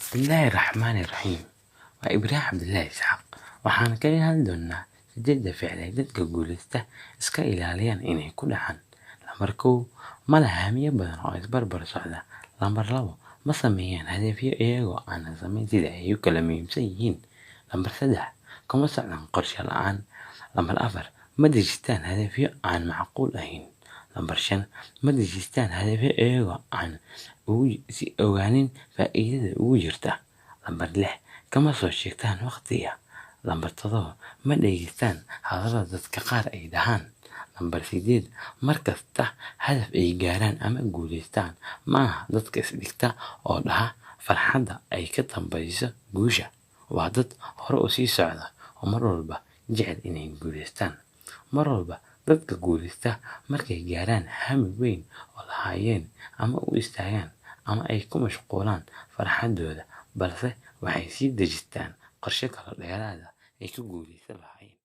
بسم الله الرحمن الرحيم. وإبراهيم عبد الله إسحاق waxaan ka hadli doonaa siddeedda ficil ee dadka guuleysta iska ilaaliyaan inay ku dhacaan. Lambar kow, ma laha hamiyo badan oo isbarbar socda. Lambar labo, ma sameeyaan hadafyo iyagoo aan samayn sida ay u kala muhiimsan yihiin. Lambar saddex, kuma socdaan qorshe la'aan. Lambar afar, ma dejistaan hadafyo aan macquul ahayn. Lambar shan, ma dejistaan hadafyo iyagoo aan ogaanin faa'iidada ugu jirta. Lambar lix, kama soo sheegtaan waqtiga. Lambar todoba, ma dhegeystaan hadallada dadka qaar ay dhahaan. Lambar sideed, markasta hadaf ay gaaraan ama guuleystaan maaha dadka isdhigta oo dhaha farxadda ay ka dambayso guusha. Waa dad hore u sii socda oo mar walba jecel inay guuleystaan. Mar walba dadka guuleysta markay gaaraan hami weyn oo lahaayeen ama u istaagaan ama ay ku mashquulaan farxaddooda, balse waxay sii dejistaan qorshe kale dheeraad ah ay ku guuleysan lahaayeen.